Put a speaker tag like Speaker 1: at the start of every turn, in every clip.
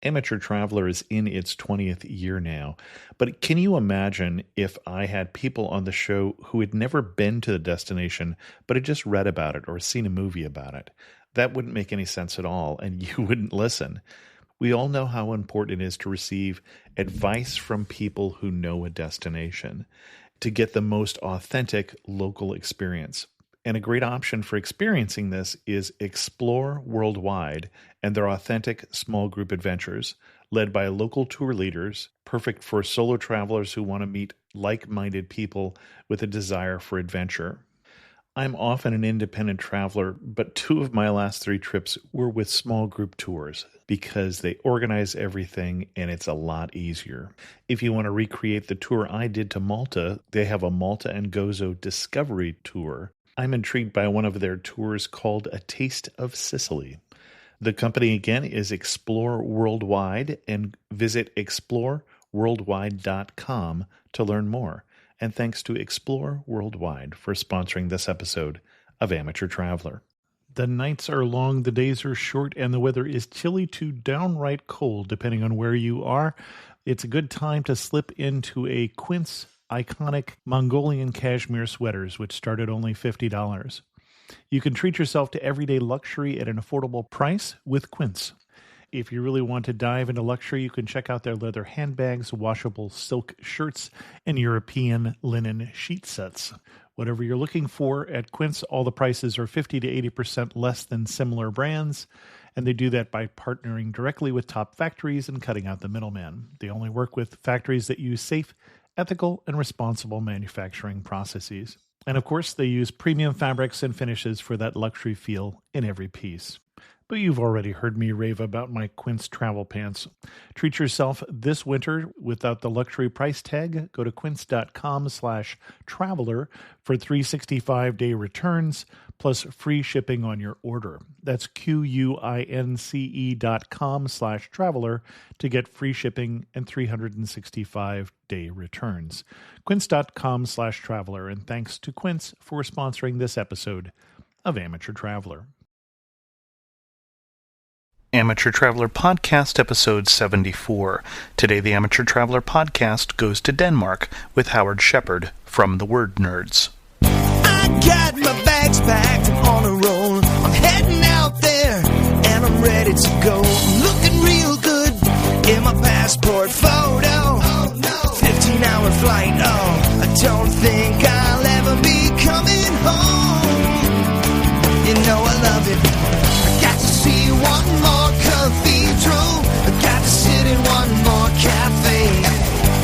Speaker 1: Amateur Traveler is in its 20th year now, but can you imagine if I had people on the show who had never been to the destination, but had just read about it or seen a movie about it? That wouldn't make any sense at all, and you wouldn't listen. We all know how important it is to receive advice from people who know a destination to get the most authentic local experience. And a great option for experiencing this is Explore Worldwide and their authentic small group adventures, led by local tour leaders, perfect for solo travelers who want to meet like-minded people with a desire for adventure. I'm often an independent traveler, but 2 of my last 3 trips were with small group tours because they organize everything and it's a lot easier. If you want to recreate the tour I did to Malta, they have a Malta and Gozo Discovery Tour. I'm intrigued by one of their tours called A Taste of Sicily. The company again is Explore Worldwide, and visit exploreworldwide.com to learn more. And thanks to Explore Worldwide for sponsoring this episode of Amateur Traveler. The nights are long, the days are short, and the weather is chilly to downright cold depending on where you are. It's a good time to slip into a Quince iconic Mongolian cashmere sweaters, which start at only $50. You can treat yourself to everyday luxury at an affordable price with Quince. If you really want to dive into luxury, you can check out their leather handbags, washable silk shirts, and European linen sheet sets. Whatever you're looking for at Quince, all the prices are 50 to 80% less than similar brands, and they do that by partnering directly with top factories and cutting out the middleman. They only work with factories that use safe, ethical, and responsible manufacturing processes. And of course, they use premium fabrics and finishes for that luxury feel in every piece. But you've already heard me rave about my Quince travel pants. Treat yourself this winter without the luxury price tag. Go to quince.com/traveler for 365-day returns plus free shipping on your order. That's QUINCE.com/traveler to get free shipping and 365-day returns. Quince.com/traveler, and thanks to Quince for sponsoring this episode of Amateur Traveler. Amateur Traveler Podcast, episode 74. Today, the Amateur Traveler Podcast goes to Denmark with Howard Shepard from the Word Nerds.
Speaker 2: I got my bags packed on a roll. I'm heading out there, and I'm ready to go. I'm looking real good in my passport photo. 15-hour flight, I don't think I'll ever be coming home. You know I love it. I got to see one more cathedral. I got to sit in one more cafe.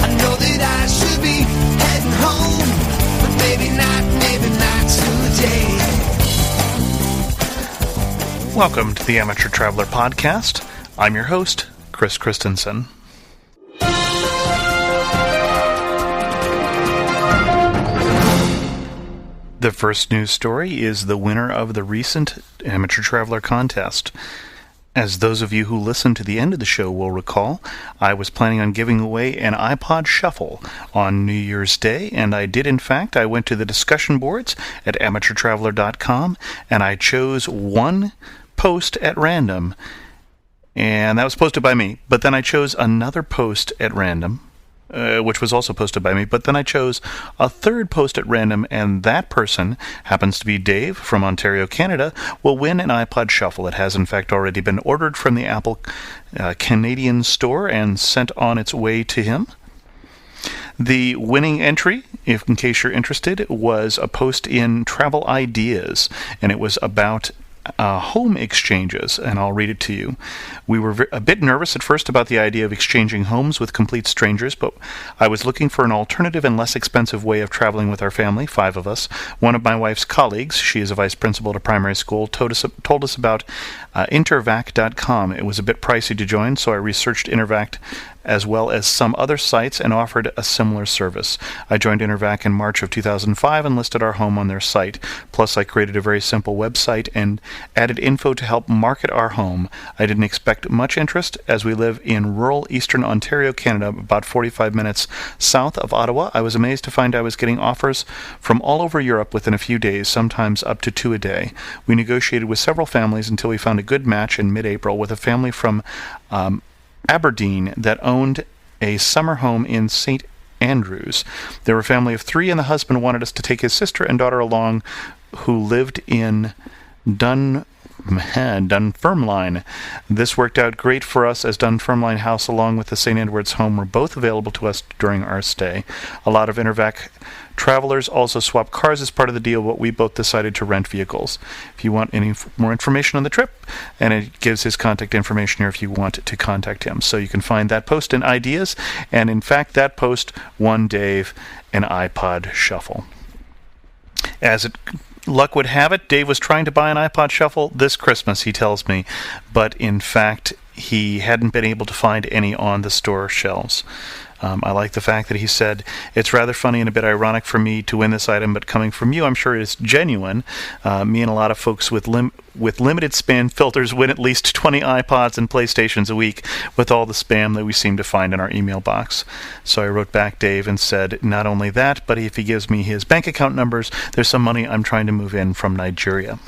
Speaker 2: I know that I should be heading home, but maybe not today.
Speaker 1: Welcome to the Amateur Traveler Podcast. I'm your host, Chris Christensen. The first news story is the winner of the recent Amateur Traveler contest. As those of you who listened to the end of the show will recall, I was planning on giving away an iPod Shuffle on New Year's Day, and I did in fact. I went to the discussion boards at amateurtraveler.com, and I chose one post at random, and that was posted by me. But then I chose another post at random, which was also posted by me, but then I chose a third post at random, and that person happens to be Dave from Ontario, Canada, will win an iPod Shuffle. It has in fact already been ordered from the Apple Canadian store and sent on its way to him. The winning entry, if in case you're interested, was a post in Travel Ideas, and it was about home exchanges, and I'll read it to you. We were a bit nervous at first about the idea of exchanging homes with complete strangers, but I was looking for an alternative and less expensive way of traveling with our family, 5 of us. One of my wife's colleagues, she is a vice principal at a primary school, told us about Intervac.com. It was a bit pricey to join, so I researched Intervac as well as some other sites and offered a similar service. I joined Intervac in March of 2005 and listed our home on their site. Plus, I created a very simple website and added info to help market our home. I didn't expect much interest as we live in rural eastern Ontario, Canada, about 45 minutes south of Ottawa. I was amazed to find I was getting offers from all over Europe within a few days, sometimes up to 2 a day. We negotiated with several families until we found a good match in mid-April with a family from Aberdeen that owned a summer home in St. Andrews. They were a family of 3, and the husband wanted us to take his sister and daughter along, who lived in Dunfermline. This worked out great for us, as Dunfermline House along with the St. Edward's home were both available to us during our stay. A lot of Intervac travelers also swap cars as part of the deal, but we both decided to rent vehicles. If you want any more information on the trip, and it gives his contact information here if you want to contact him. So you can find that post in Ideas, and in fact that post won Dave an iPod Shuffle. As luck would have it, Dave was trying to buy an iPod Shuffle this Christmas, he tells me, but in fact he hadn't been able to find any on the store shelves. I like the fact that he said, "It's rather funny and a bit ironic for me to win this item, but coming from you, I'm sure it's genuine. Me and a lot of folks with limited spam filters win at least 20 iPods and PlayStations a week with all the spam that we seem to find in our email box." So I wrote back Dave and said, not only that, but if he gives me his bank account numbers, there's some money I'm trying to move in from Nigeria.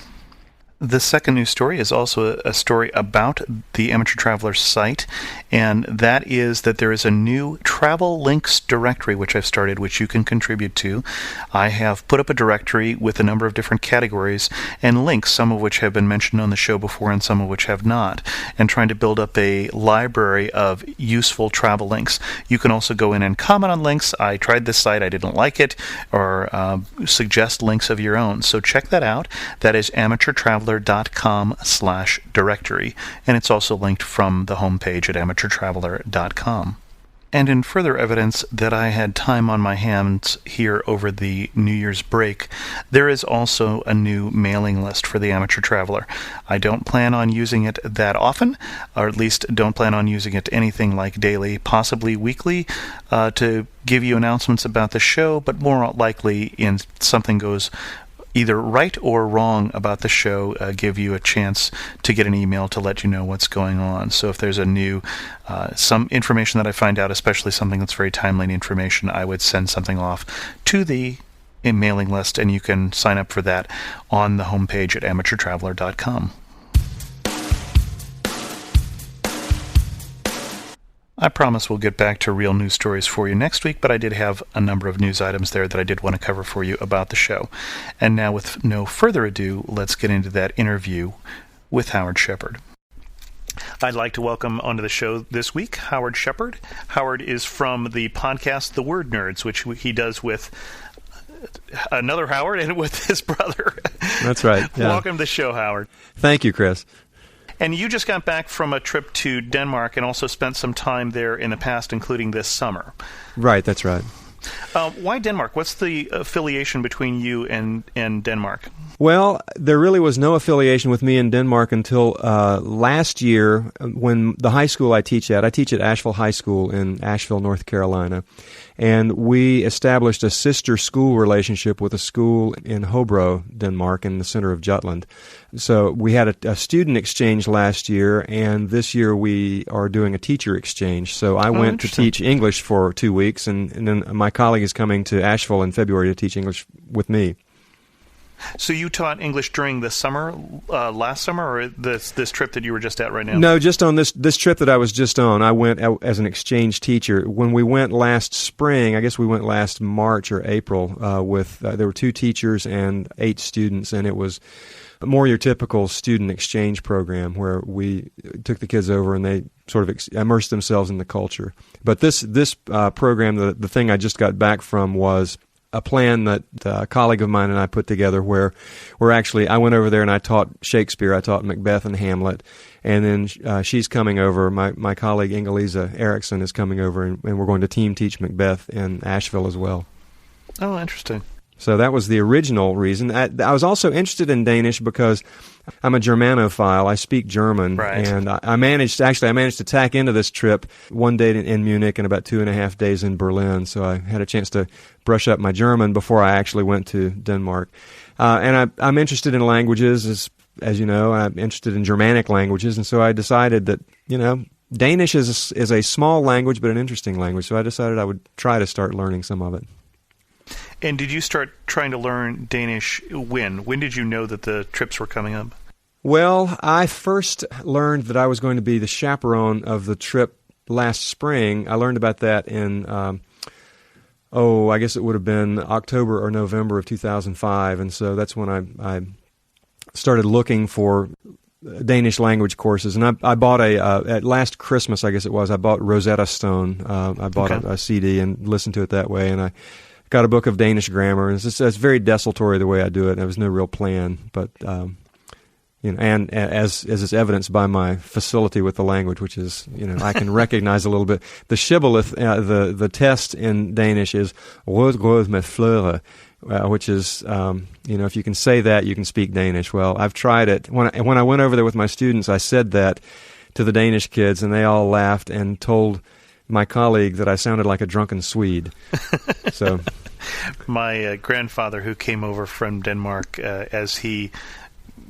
Speaker 1: The second news story is also a story about the Amateur Traveler site, and that is that there is a new travel links directory which I've started, which you can contribute to. I have put up a directory with a number of different categories and links, some of which have been mentioned on the show before and some of which have not, and trying to build up a library of useful travel links. You can also go in and comment on links. I tried this site, I didn't like it, or suggest links of your own. So check that out. That is amateurtraveler.com/directory, and it's also linked from the homepage at amateurtraveler.com. And in further evidence that I had time on my hands here over the New Year's break, there is also a new mailing list for the Amateur Traveler. I don't plan on using it that often, or at least don't plan on using it anything like daily, possibly weekly, to give you announcements about the show, but more likely in something goes either right or wrong about the show, give you a chance to get an email to let you know what's going on. So if there's a new, some information that I find out, especially something that's very timely information, I would send something off to the mailing list, and you can sign up for that on the homepage at amateurtraveler.com. I promise we'll get back to real news stories for you next week, but I did have a number of news items there that I did want to cover for you about the show. And now, with no further ado, let's get into that interview with Howard Shepard. I'd like to welcome onto the show this week Howard Shepard. Howard is from the podcast The Word Nerds, which he does with another Howard and with his brother.
Speaker 3: That's right. Yeah.
Speaker 1: Welcome to the show, Howard.
Speaker 3: Thank you, Chris.
Speaker 1: And you just got back from a trip to Denmark and also spent some time there in the past, including this summer.
Speaker 3: Right, that's right.
Speaker 1: Why Denmark? What's the affiliation between you and Denmark?
Speaker 3: Well, there really was no affiliation with me in Denmark until last year when the high school I teach at Asheville High School in Asheville, North Carolina. And we established a sister school relationship with a school in Hobro, Denmark, in the center of Jutland. So we had a student exchange last year, and this year we are doing a teacher exchange. So I went to teach English for 2 weeks, and then my colleague is coming to Asheville in February to teach English with me.
Speaker 1: So you taught English during the summer, last summer, or this trip that you were just at right now?
Speaker 3: No, just on this trip that I was just on. I went as an exchange teacher. When we went last spring, I guess we went last March or April, there were 2 teachers and 8 students, and it was more your typical student exchange program where we took the kids over and they sort of immersed themselves in the culture. But this program, the thing I just got back from was a plan that a colleague of mine and I put together where I went over there and I taught Shakespeare, I taught Macbeth and Hamlet, and then she's coming over, my colleague Ingelisa Eriksson is coming over, and we're going to team teach Macbeth in Asheville as well.
Speaker 1: Oh, interesting.
Speaker 3: So that was the original reason. I was also interested in Danish because I'm a Germanophile. I speak German,
Speaker 1: right.
Speaker 3: And I managed to tack into this trip 1 day in Munich and about 2.5 days in Berlin. So I had a chance to brush up my German before I actually went to Denmark. And I'm interested in languages, as you know. I'm interested in Germanic languages, and so I decided that Danish is a small language but an interesting language. So I decided I would try to start learning some of it.
Speaker 1: And did you start trying to learn Danish when? When did you know that the trips were coming up?
Speaker 3: Well, I first learned that I was going to be the chaperone of the trip last spring. I learned about that in, I guess it would have been October or November of 2005, and so that's when I started looking for Danish language courses. And I bought at last Christmas, I guess it was, I bought Rosetta Stone. I bought a CD and listened to it that way, and I got a book of Danish grammar. It's very desultory the way I do it. There was no real plan, but and as is evidenced by my facility with the language, which is, I can recognize a little bit. The shibboleth, the test in Danish is rød grød med fløde, which is, if you can say that, you can speak Danish. Well, I've tried it. When I went over there with my students, I said that to the Danish kids, and they all laughed and told my colleague that I sounded like a drunken Swede. So,
Speaker 1: my grandfather, who came over from Denmark, as he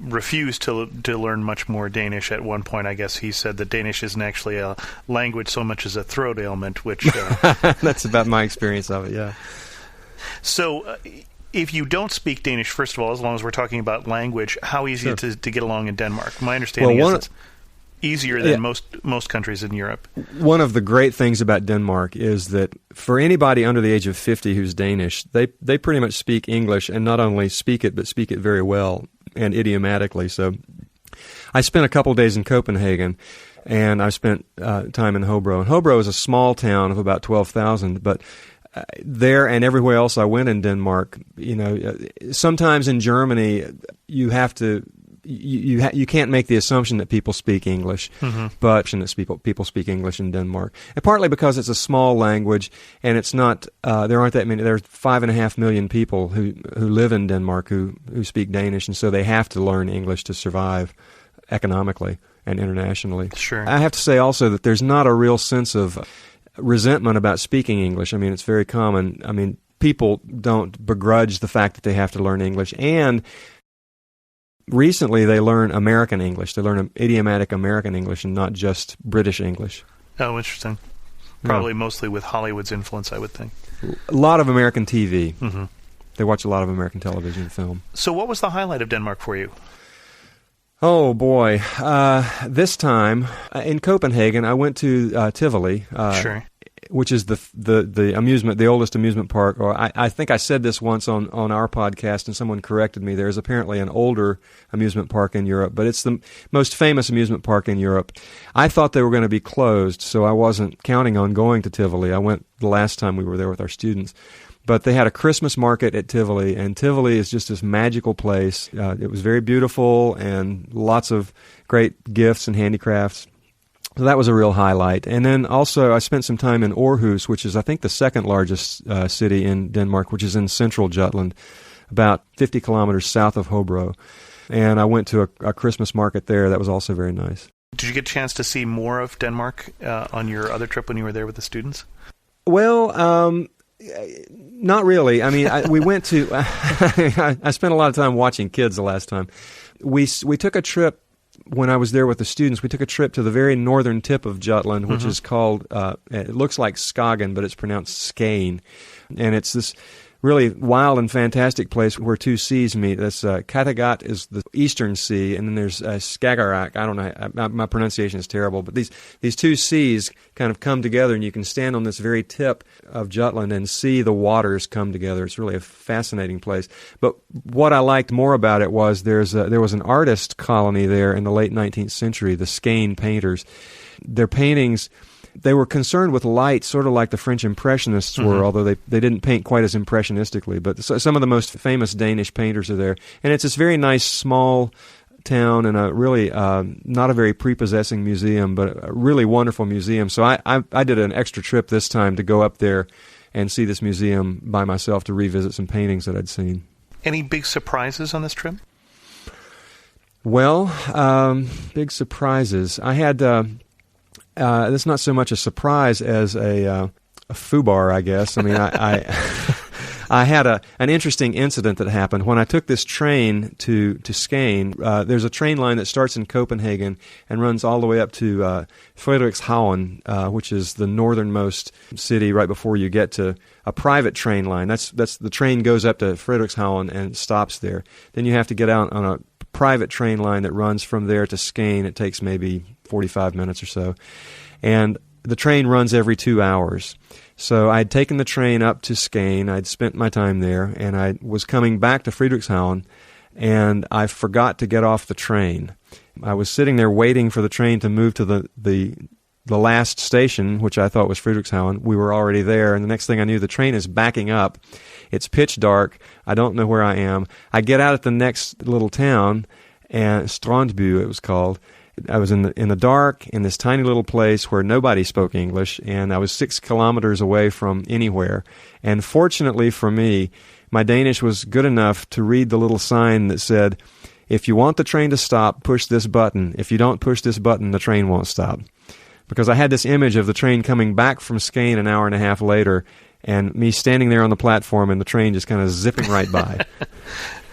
Speaker 1: refused to learn much more Danish at one point, I guess he said that Danish isn't actually a language so much as a throat ailment, which...
Speaker 3: That's about my experience of it, yeah.
Speaker 1: So, if you don't speak Danish, first of all, as long as we're talking about language, how easy is it to get along in Denmark? My understanding is it's easier than most countries in Europe.
Speaker 3: One of the great things about Denmark is that for anybody under the age of 50 who's Danish, they pretty much speak English, and not only speak it, but speak it very well and idiomatically. So I spent a couple of days in Copenhagen, and I spent time in Hobro. And Hobro is a small town of about 12,000, but there and everywhere else I went in Denmark, sometimes in Germany you have to you can't make the assumption that people speak English, but that people speak English in Denmark, and partly because it's a small language, and it's not there aren't that many. There are 5.5 million people who live in Denmark who speak Danish, and so they have to learn English to survive economically and internationally.
Speaker 1: Sure.
Speaker 3: I have to say also that there's not a real sense of resentment about speaking English. I mean, it's very common. I mean, people don't begrudge the fact that they have to learn English, and recently they learn American English. They learn idiomatic American English and not just British English.
Speaker 1: Oh, interesting. Probably mostly with Hollywood's influence, I would think.
Speaker 3: A lot of American TV.
Speaker 1: Mm-hmm.
Speaker 3: They watch a lot of American television and film.
Speaker 1: So what was the highlight of Denmark for you?
Speaker 3: Oh, boy. This time, in Copenhagen, I went to Tivoli,
Speaker 1: Sure.
Speaker 3: which is the oldest amusement park. Or I think I said this once on our podcast, and someone corrected me. There's apparently an older amusement park in Europe, but it's the most famous amusement park in Europe. I thought they were going to be closed, so I wasn't counting on going to Tivoli. I went the last time we were there with our students. But they had a Christmas market at Tivoli, and Tivoli is just this magical place. It was very beautiful and lots of great gifts and handicrafts. So that was a real highlight. And then also I spent some time in Aarhus, which is I think the second largest city in Denmark, which is in central Jutland, about 50 kilometers south of Hobro. And I went to a Christmas market there. That was also very nice.
Speaker 1: Did you get a chance to see more of Denmark on your other trip when you were there with the students?
Speaker 3: Well, not really. I mean, we went to. I spent a lot of time watching kids the last time. We took a trip when I was there with the students. We took a trip to the very northern tip of Jutland, which is called. It looks like Skagen, but it's pronounced Skane, and it's this really wild and fantastic place where two seas meet. That's Kattegat is the eastern sea, and then there's Skagerrak. I don't know, my pronunciation is terrible, but these two seas kind of come together, and you can stand on this very tip of Jutland and see the waters come together. It's really a fascinating place. But what I liked more about it was there was an artist colony there in the late 19th century, the Skane painters. Their paintings, they were concerned with light, sort of like the French Impressionists were, although they didn't paint quite as impressionistically. But some of the most famous Danish painters are there. And it's this very nice, small town and a really not a very prepossessing museum, but a really wonderful museum. So I did an extra trip this time to go up there and see this museum by myself to revisit some paintings that I'd seen.
Speaker 1: Any big surprises on this trip?
Speaker 3: Well, big surprises. I had... that's not so much a surprise as a foobar, I guess. I mean, I had an interesting incident that happened when I took this train to Skane. There's a train line that starts in Copenhagen and runs all the way up to Frederikshavn, which is the northernmost city right before you get to a private train line. That's the train goes up to Frederikshavn and stops there. Then you have to get out on a private train line that runs from there to Skane. It takes maybe 45 minutes or so. And the train runs every 2 hours. So I'd taken the train up to Skane. I'd spent my time there, and I was coming back to Friedrichshain, and I forgot to get off the train. I was sitting there waiting for the train to move to the last station, which I thought was Friedrichshain. We were already there, and the next thing I knew, the train is backing up. It's pitch dark. I don't know where I am. I get out at the next little town, and Strandbu it was called. I was in the dark in this tiny little place where nobody spoke English, and I was 6 kilometers away from anywhere. And fortunately for me, my Danish was good enough to read the little sign that said, "If you want the train to stop, push this button. If you don't push this button, the train won't stop." Because I had this image of the train coming back from Skane an hour and a half later, and me standing there on the platform and the train just kind of zipping right by.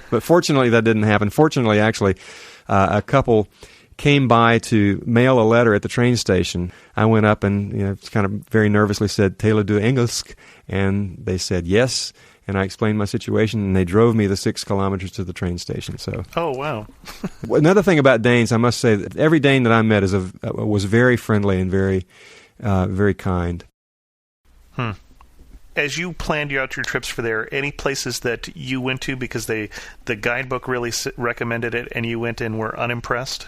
Speaker 3: But fortunately, that didn't happen. Fortunately, actually, a couple came by to mail a letter at the train station. I went up and kind of very nervously said, "Taler du engelsk?" And they said yes. And I explained my situation, and they drove me the 6 kilometers to the train station. So,
Speaker 1: oh wow!
Speaker 3: Another thing about Danes, I must say, that every Dane that I met was very friendly and very, very kind.
Speaker 1: As you planned out your trips for there, any places that you went to because the guidebook really recommended it, and you went and were unimpressed?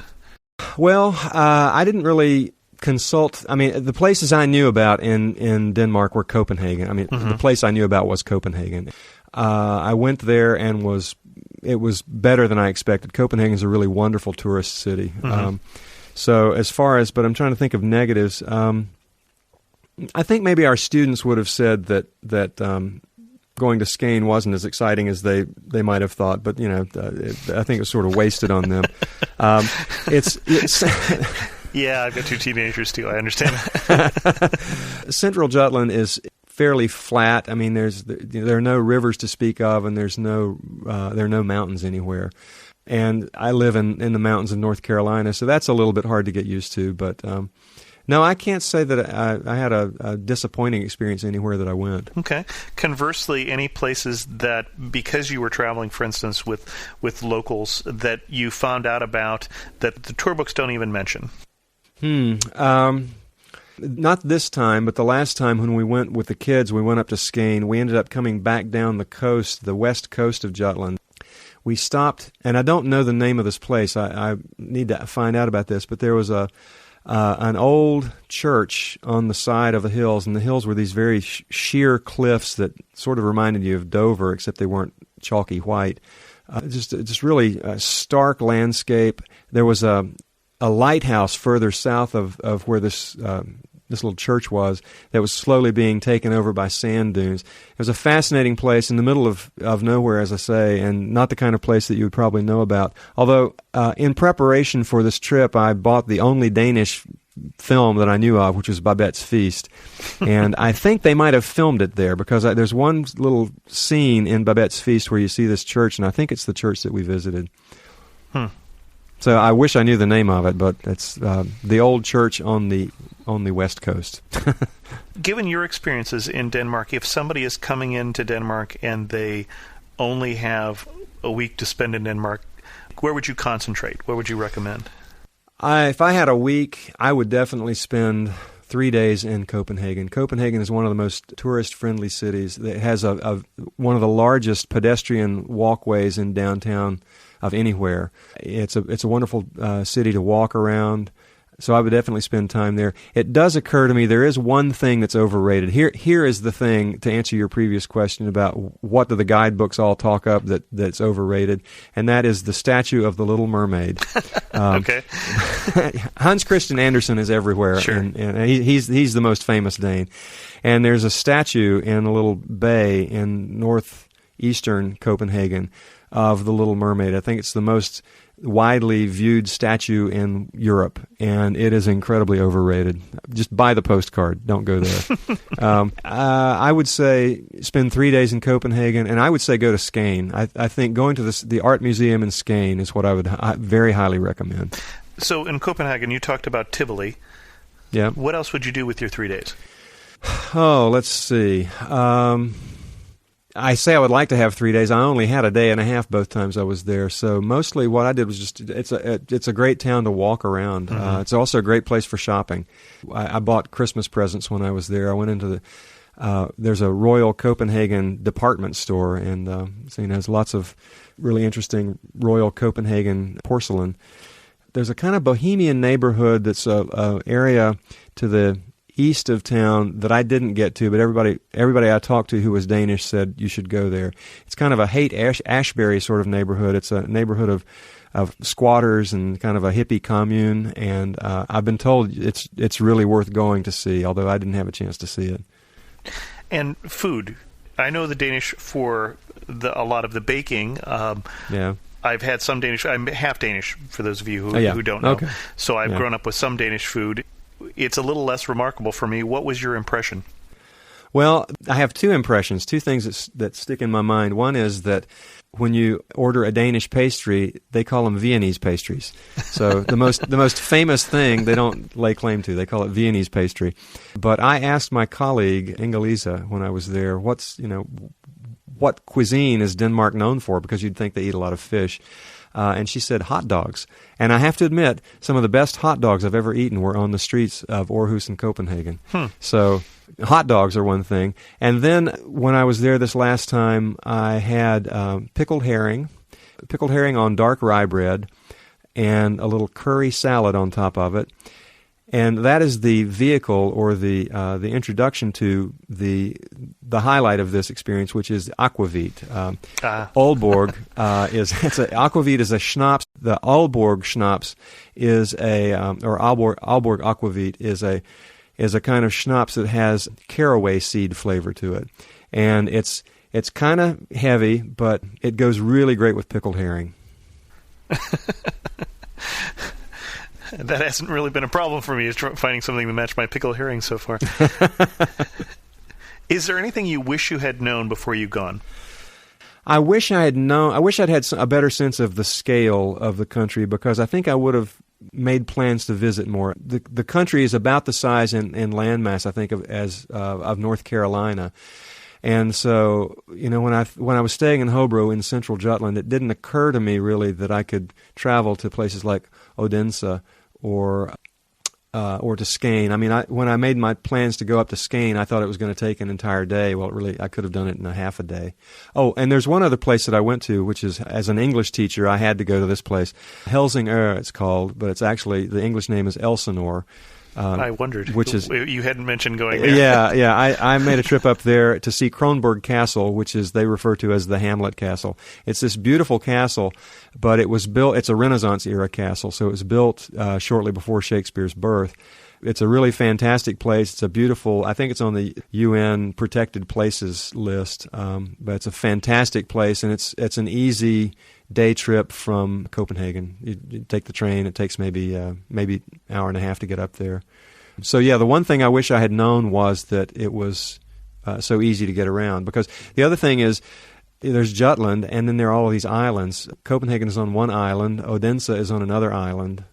Speaker 3: Well, I didn't really consult. I mean, the places I knew about in Denmark were Copenhagen. I mean, the place I knew about was Copenhagen. I went there and it was better than I expected. Copenhagen is a really wonderful tourist city. So as far as, but I'm trying to think of negatives. I think maybe our students would have said that going to Skane wasn't as exciting as they might have thought, but I think it was sort of wasted on them. It's
Speaker 1: yeah, I've got 2 teenagers too. I understand.
Speaker 3: Central Jutland is fairly flat. I mean, there are no rivers to speak of, and there are no mountains anywhere. And I live in the mountains of North Carolina, so that's a little bit hard to get used to. But no, I can't say that I had a disappointing experience anywhere that I went.
Speaker 1: Okay. Conversely, any places that, because you were traveling, for instance, with locals, that you found out about that the tour books don't even mention?
Speaker 3: Not this time, but the last time when we went with the kids, we went up to Skane. We ended up coming back down the coast, the west coast of Jutland. We stopped, and I don't know the name of this place. I need to find out about this, but there was an old church on the side of the hills, and the hills were these very sheer cliffs that sort of reminded you of Dover, except they weren't chalky white. Just really a stark landscape. There was a lighthouse further south of where this little church was that was slowly being taken over by sand dunes. It was a fascinating place in the middle of nowhere, as I say, and not the kind of place that you would probably know about. Although, in preparation for this trip, I bought the only Danish film that I knew of, which was Babette's Feast. And I think they might have filmed it there, because there's one little scene in Babette's Feast where you see this church, and I think it's the church that we visited. So I wish I knew the name of it, but it's the old church on the west coast.
Speaker 1: Given your experiences in Denmark, if somebody is coming into Denmark and they only have a week to spend in Denmark, where would you concentrate? What would you recommend?
Speaker 3: If I had a week, I would definitely spend 3 days in Copenhagen. Copenhagen is one of the most tourist-friendly cities. It has one of the largest pedestrian walkways in downtown of anywhere. It's a wonderful city to walk around, so I would definitely spend time there. It does occur to me there is one thing that's overrated. Here is the thing, to answer your previous question about what do the guidebooks all talk up that's overrated, and that is the statue of the Little Mermaid.
Speaker 1: Okay.
Speaker 3: Hans Christian Andersen is everywhere,
Speaker 1: sure.
Speaker 3: and he's the most famous Dane. And there's a statue in a little bay in northeastern Copenhagen of the Little Mermaid. I think it's the most widely viewed statue in Europe, and it is incredibly overrated. Just buy the postcard. Don't go there. I would say spend 3 days in Copenhagen, and I would say go to Skane. I think going to the art museum in Skane is what I would very highly recommend.
Speaker 1: So in Copenhagen, you talked about Tivoli.
Speaker 3: Yeah.
Speaker 1: What else would you do with your 3 days?
Speaker 3: Oh, let's see. I say I would like to have 3 days. I only had a day and a half both times I was there. So mostly what I did was just, it's a great town to walk around. It's also a great place for shopping. I bought Christmas presents when I was there. I went into there's a Royal Copenhagen department store, and so, there's lots of really interesting Royal Copenhagen porcelain. There's a kind of bohemian neighborhood that's a area to the east of town that I didn't get to, but everybody I talked to who was Danish said you should go there. It's kind of a Haight-Ashbury sort of neighborhood. It's a neighborhood of squatters and kind of a hippie commune, and I've been told it's really worth going to see, although I didn't have a chance to see it.
Speaker 1: And food. I know the Danish for a lot of the baking.
Speaker 3: Yeah.
Speaker 1: I've had some Danish. I'm half Danish, for those of you who don't know.
Speaker 3: Okay.
Speaker 1: So I've grown up with some Danish food. It's a little less remarkable for me. What was your impression?
Speaker 3: Well, I have two impressions, two things that stick in my mind. One is that when you order a Danish pastry, they call them Viennese pastries. So the most famous thing they don't lay claim to. They call it Viennese pastry. But I asked my colleague Inga-Lisa when I was there, what cuisine is Denmark known for? Because you'd think they eat a lot of fish. And she said hot dogs. And I have to admit, some of the best hot dogs I've ever eaten were on the streets of Aarhus and Copenhagen. So hot dogs are one thing. And then when I was there this last time, I had pickled herring on dark rye bread, and a little curry salad on top of it. And that is the vehicle or the introduction to the highlight of this experience, which is aquavit. Aalborg aquavit is a schnapps. The Aalborg schnapps is or Aalborg aquavit is a kind of schnapps that has caraway seed flavor to it, and it's kind of heavy, but it goes really great with pickled herring.
Speaker 1: That hasn't really been a problem for me, is finding something to match my pickled herring so far. Is there anything you wish you had known before you've gone?
Speaker 3: I wish I'd had a better sense of the scale of the country, because I think I would have made plans to visit more. The country is about the size in landmass, I think, of North Carolina. And so, when I was staying in Hobro in central Jutland, it didn't occur to me really that I could travel to places like Odense or to Skane. I mean, when I made my plans to go up to Skane, I thought it was going to take an entire day. Well, I could have done it in a half a day. Oh, and there's one other place that I went to, which is, as an English teacher, I had to go to this place. Helsingør, it's called, but it's actually, the English name is Elsinore.
Speaker 1: I wondered.
Speaker 3: Which is,
Speaker 1: you hadn't mentioned going there.
Speaker 3: Yeah. I made a trip up there to see Kronborg Castle, which is they refer to as the Hamlet Castle. It's this beautiful castle, but it was built. It's a Renaissance era castle, so it was built shortly before Shakespeare's birth. It's a really fantastic place. It's a beautiful. I think it's on the UN Protected Places list, but it's a fantastic place, and it's an easy day trip from Copenhagen. You take the train. It takes maybe an hour and a half to get up there. So yeah, the one thing I wish I had known was that it was so easy to get around. Because the other thing is, there's Jutland, and then there are all of these islands. Copenhagen is on one island. Odense is on another island.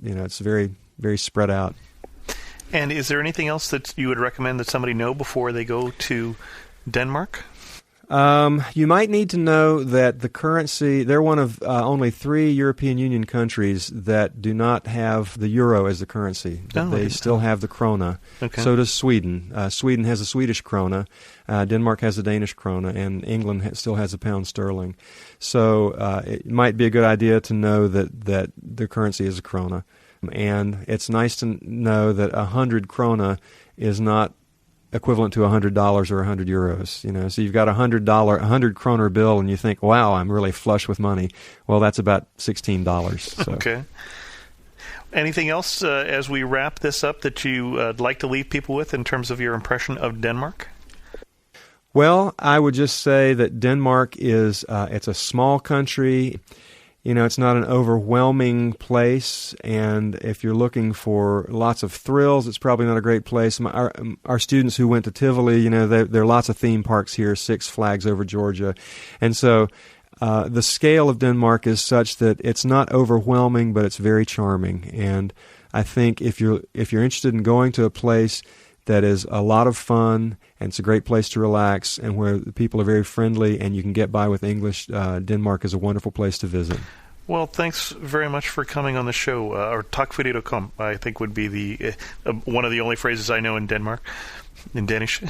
Speaker 3: It's very, very spread out.
Speaker 1: And is there anything else that you would recommend that somebody know before they go to Denmark?
Speaker 3: You might need to know that the currency, they're one of only 3 European Union countries that do not have the euro as the currency. They still have the krona. Okay. So does Sweden. Sweden has a Swedish krona. Denmark has a Danish krona, and England still has a pound sterling. So it might be a good idea to know that the currency is a krona. And it's nice to know that 100 krona is not equivalent to $100 or 100 euros. So you've got $100 kroner bill, and you think, wow, I'm really flush with money. Well, that's about $16. So.
Speaker 1: Okay. Anything else as we wrap this up that you'd like to leave people with in terms of your impression of Denmark?
Speaker 3: Well, I would just say that Denmark is it's a small country. It's not an overwhelming place, and if you're looking for lots of thrills, it's probably not a great place. Our students who went to Tivoli, there are lots of theme parks here, Six Flags over Georgia, and so the scale of Denmark is such that it's not overwhelming, but it's very charming. And I think if you're interested in going to a place that is a lot of fun, and it's a great place to relax, and where the people are very friendly, and you can get by with English. Denmark is a wonderful place to visit.
Speaker 1: Well, thanks very much for coming on the show. Or tak fordi du kom, I think would be the one of the only phrases I know in Denmark, in Danish.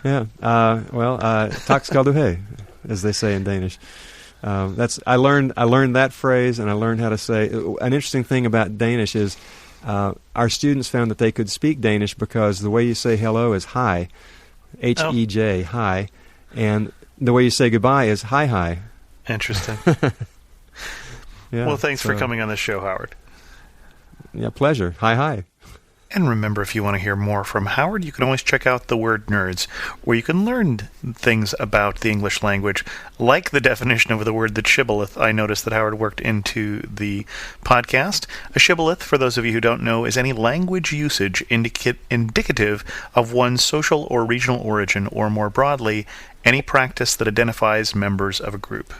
Speaker 3: Yeah. Tak skal du have, as they say in Danish. I learned that phrase, and I learned how to say. An interesting thing about Danish is our students found that they could speak Danish because the way you say hello is hi, H-E-J, hi, and the way you say goodbye is hi, hi.
Speaker 1: Interesting.
Speaker 3: Yeah,
Speaker 1: well, thanks for coming on the show, Howard.
Speaker 3: Yeah, pleasure. Hi, hi.
Speaker 1: And remember, if you want to hear more from Howard, you can always check out The Word Nerds, where you can learn things about the English language, like the definition of the word that shibboleth I noticed that Howard worked into the podcast. A shibboleth, for those of you who don't know, is any language usage indicative of one's social or regional origin, or more broadly, any practice that identifies members of a group.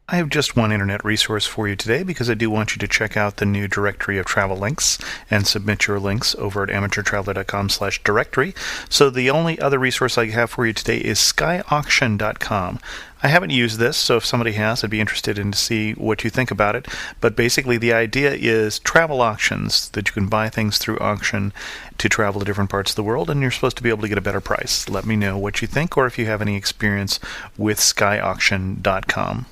Speaker 1: I have just one internet resource for you today because I do want you to check out the new directory of travel links and submit your links over at amateurtraveler.com/directory. So the only other resource I have for you today is skyauction.com. I haven't used this, so if somebody has, I'd be interested in to see what you think about it. But basically the idea is travel auctions, that you can buy things through auction to travel to different parts of the world, and you're supposed to be able to get a better price. Let me know what you think, or if you have any experience with skyauction.com.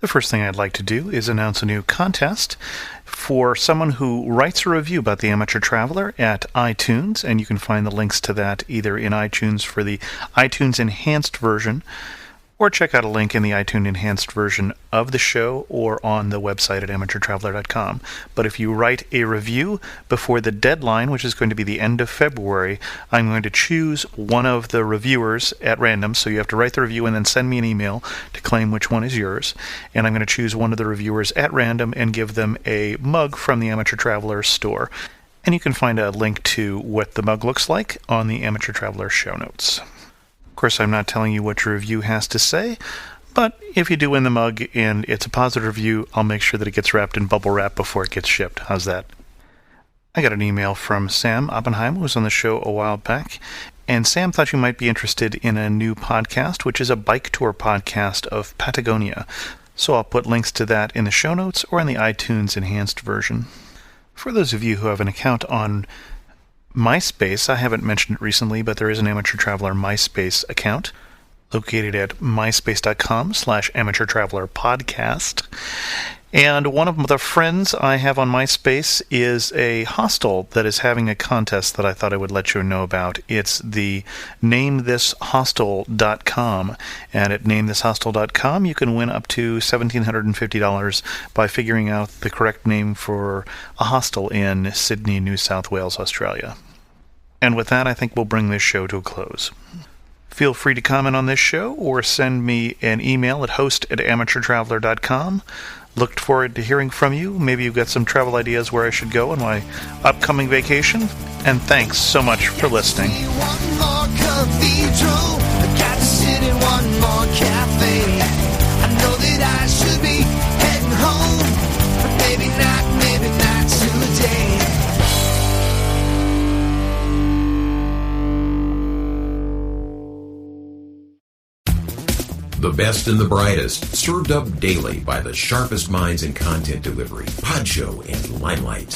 Speaker 1: The first thing I'd like to do is announce a new contest for someone who writes a review about the Amateur Traveler at iTunes, and you can find the links to that either in iTunes for the iTunes Enhanced version, or check out a link in the iTunes Enhanced version of the show or on the website at amateurtraveler.com. But if you write a review before the deadline, which is going to be the end of February, I'm going to choose one of the reviewers at random. So you have to write the review and then send me an email to claim which one is yours. And I'm going to choose one of the reviewers at random and give them a mug from the Amateur Traveler store. And you can find a link to what the mug looks like on the Amateur Traveler show notes. Of course, I'm not telling you what your review has to say, but if you do win the mug and it's a positive review, I'll make sure that it gets wrapped in bubble wrap before it gets shipped. How's that? I got an email from Sam Oppenheim, who was on the show a while back, and Sam thought you might be interested in a new podcast, which is a bike tour podcast of Patagonia. So I'll put links to that in the show notes or in the iTunes Enhanced version. For those of you who have an account on MySpace, I haven't mentioned it recently, but there is an Amateur Traveler MySpace account located at myspace.com/amateurtravelerpodcast. And one of the friends I have on MySpace is a hostel that is having a contest that I thought I would let you know about. It's the NameThisHostel.com. And at NameThisHostel.com, you can win up to $1,750 by figuring out the correct name for a hostel in Sydney, New South Wales, Australia. And with that, I think we'll bring this show to a close. Feel free to comment on this show or send me an email at host@amateurtraveler.com. Looked forward to hearing from you. Maybe you've got some travel ideas where I should go on my upcoming vacation. And thanks so much for listening.
Speaker 2: One more cathedral, I got to sit in one more cafe. I know that I should be heading home, but maybe not today.
Speaker 4: The best and the brightest, served up daily by the sharpest minds in content delivery, Podshow and Limelight.